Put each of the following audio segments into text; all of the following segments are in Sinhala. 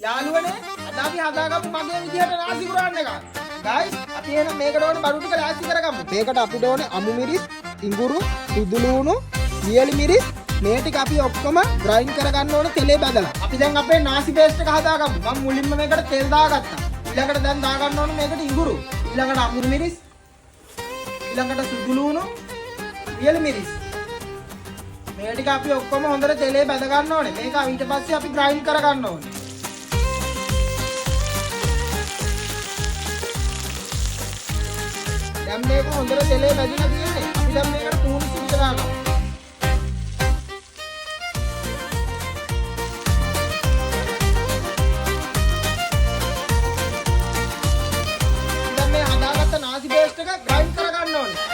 යාළුවනේ අද අපි හදාගමු මගේ විදිහට නාසි කුරාන්න එක. ගයිස් අපි එහෙනම් මේකට ඕනේ බඩු ටික ලෑස්ති කරගමු. මේකට අපිට ඕනේ අමු මිරිස්, ඉඟුරු, සුදු ලුණු, වියලි මිරිස් මේ ටික අපි ඔක්කොම ග්‍රයින්ඩ් කරගන්න ඕනේ තෙලේ බදලා. අපි දැන් අපේ නාසි පේස්ට් එක හදාගමු. මම මුලින්ම මේකට තෙල් දාගත්තා. ඊළඟට දැන් දාගන්න ඕනේ මේකට ඉඟුරු. ඊළඟට අමුරු මිරිස්. ඊළඟට සුදු ලුණු, වියලි මිරිස්. මේ ටික අපි ඔක්කොම හොඳට තෙලේ බද ගන්න ඕනේ. මේක ඊට පස්සේ අපි ග්‍රයින්ඩ් කරගන්න ඕනේ. දැන් මේක හොඳට තෙලේ බැදිලා තියෙන්නේ. අපි දැන් මේකට පුහුණු සුදු දානවා. දැන් මේ හදාගත්ත නාසි පේස්ට් එක ග්‍රයින්ඩ් කරගන්න ඕනේ.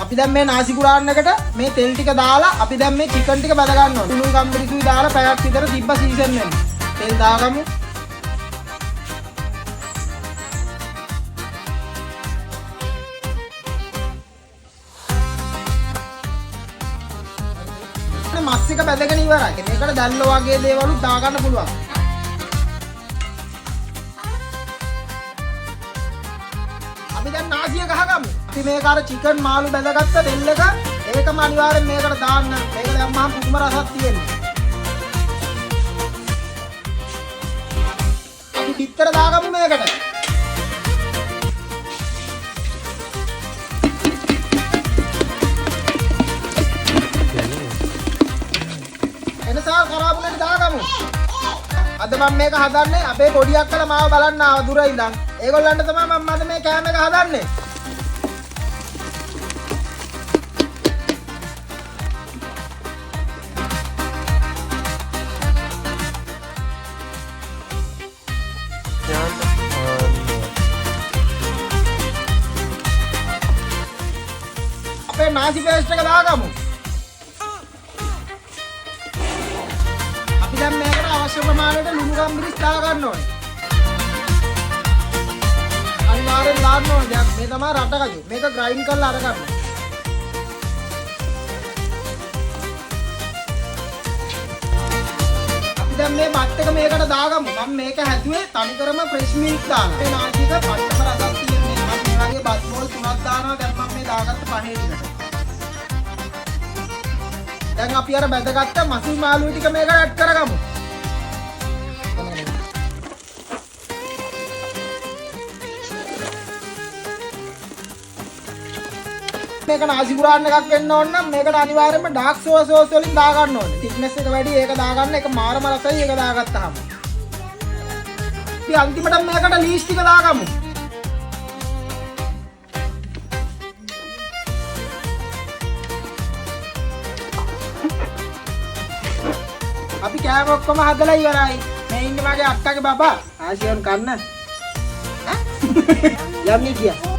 අපි දැන් මේ නාසි කුරාන්න එකට මේ තෙල් ටික දාලා අපි දැන් මේ චිකන් ටික බද ගන්න ඕනේ. ලුණු ගම්මිරිසුයි දාලා පැයක් විතර තිබ්බ සීසන් වෙන්න. තෙල් දාගමු. මස් එක බැදගෙන ඉවරයි. මේකට දැල්ල වගේ දේවලුත් දාගන්න පුළුවන්. අපි දැන් නාසිය ගහගමු. අපි මේක අර චිකන් මාළු බැදගත්ත තෙල් එක ඒකම අනිවාර්යෙන් මේකට දාන්න. මේක දැම්මම පුදුම රසක් තියෙනවා. අපි පිටතර දාගමු මේකට. එනසා කරාබුලට දාගමු. අද මම මේක හදන්නේ අපේ පොඩි අක්කලා මාව බලන්න ආව දුර ඉඳන්. ඒගොල්ලන්ට තමයි මම අද මේ කෑම එක හදන්නේ. අපේ නාසි පේස්ට් එක දාගමු. අපි දැන් මේකට අවශ්‍ය ප්‍රමාණයට ලුණු ගම්මිරිස් දා ගන්න ඕනේ. අනිවාර්යෙන් දාන්න ඕනේ. දැන් මේ තමයි රටකජු. මේක ග්‍රයින්ඩ් කරලා අරගන්න. අපි දැන් මේ බත් එක මේකට දාගමු. මම මේක හැදුවේ තනිකරම ෆ්‍රෙෂ් මිල්ක් දාලා. මේ නාසික පට්ටම රසක් තියෙන්නේ. මම මේ වගේ බත් බෝල් 3ක් දානවා. දැන් මම මේ දාගත්ත පහේ ටිකට. දැන් අපි අර බැදගත්ත මසුල් මාළුයි ටික මේකට ඇඩ් කරගමු. මේක නාසි කුරාන්න එකක් වෙන්න ඕන නම් මේකට අනිවාර්යයෙන්ම ඩාර්ක් සෝයා සෝස් වලින් දා ගන්න ඕනේ. thickness එක වැඩි ඒක දා ගන්න එක මාරම රසයි ඒක දාගත්තාම. ඉතින් අන්තිමට මේකට ලීස් ටික දාගමු. අපි කෑම ඔක්කොම හදලා ඉවරයි. මේ ඉන්නේ මගේ අක්කගේ බබා. ආසියන් කන්න. යන්නේ කියා.